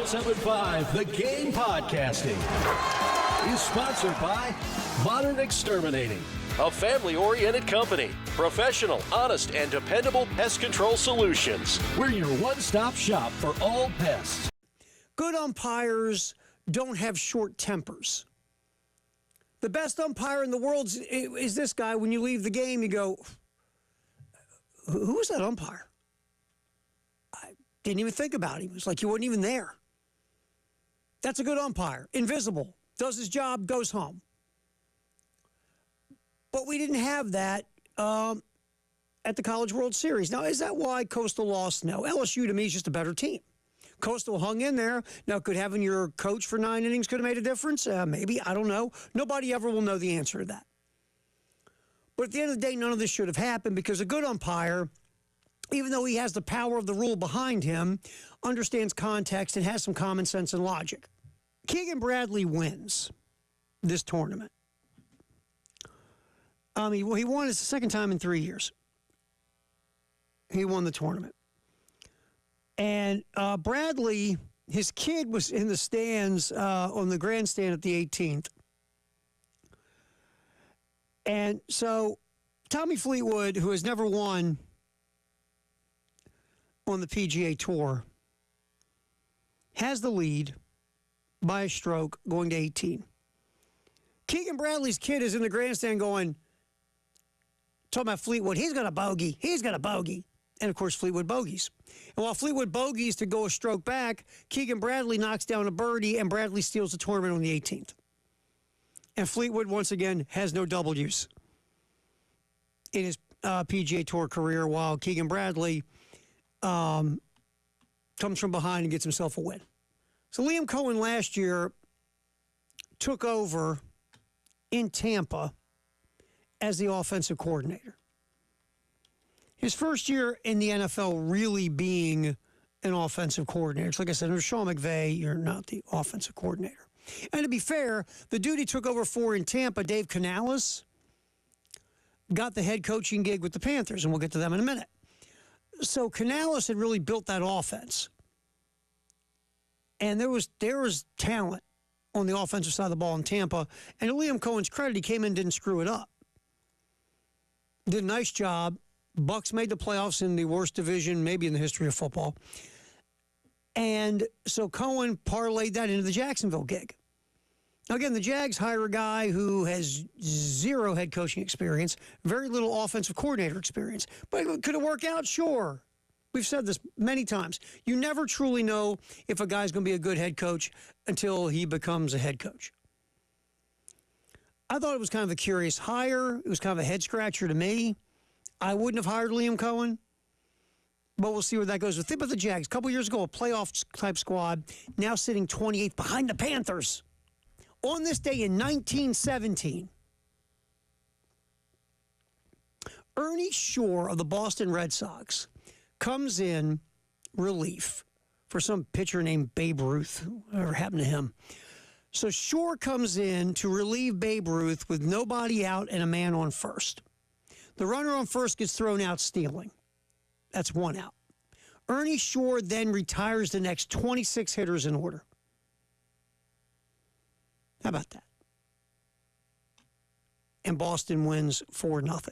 1075 The Game Podcasting is sponsored by Modern Exterminating, a family-oriented company. Professional, honest, and dependable pest control solutions. We're your one-stop shop for all pests. Good umpires don't have short tempers. The best umpire in the world is this guy. When you leave the game, you go, who was that umpire? I didn't even think about him. It's like he wasn't even there. That's a good umpire. Invisible. Does his job, goes home. But we didn't have that at the College World Series. Now, is that why Coastal lost? No. LSU, to me, is just a better team. Coastal hung in there. Now, could having your coach for 9 innings could have made a difference? Maybe. I don't know. Nobody ever will know the answer to that. But at the end of the day, none of this should have happened because a good umpire, even though he has the power of the rule behind him, understands context and has some common sense and logic. Keegan Bradley wins this tournament. He won. It's the second time in 3 years. He won the tournament. And Bradley, his kid was in the stands on the grandstand at the 18th. And so Tommy Fleetwood, who has never won on the PGA Tour, has the lead by a stroke going to 18. Keegan Bradley's kid is in the grandstand going, talking about Fleetwood, he's got a bogey. He's got a bogey. And, of course, Fleetwood bogeys. And while Fleetwood bogeys to go a stroke back, Keegan Bradley knocks down a birdie, and Bradley steals the tournament on the 18th. And Fleetwood, once again, has no W's in his PGA Tour career, while Keegan Bradley comes from behind and gets himself a win. So Liam Coen last year took over in Tampa as the offensive coordinator. His first year in the NFL really being an offensive coordinator. It's like I said, under Sean McVay, you're not the offensive coordinator. And to be fair, the dude he took over for in Tampa, Dave Canales, got the head coaching gig with the Panthers, and we'll get to them in a minute. So Canales had really built that offense. And there was talent on the offensive side of the ball in Tampa. And to Liam Cohen's credit, he came in and didn't screw it up. Did a nice job. Bucks made the playoffs in the worst division maybe in the history of football. And so Coen parlayed that into the Jacksonville gig. Now, again, the Jags hire a guy who has zero head coaching experience, very little offensive coordinator experience. But could it work out? Sure. We've said this many times. You never truly know if a guy's going to be a good head coach until he becomes a head coach. I thought it was kind of a curious hire. It was kind of a head-scratcher to me. I wouldn't have hired Liam Coen, but we'll see where that goes. Think about the Jags. A couple years ago, a playoff-type squad, now sitting 28th behind the Panthers. On this day in 1917, Ernie Shore of the Boston Red Sox comes in relief for some pitcher named Babe Ruth, whatever happened to him. So Shore comes in to relieve Babe Ruth with nobody out and a man on first. The runner on first gets thrown out stealing. That's one out. Ernie Shore then retires the next 26 hitters in order. How about that? And Boston wins 4-0.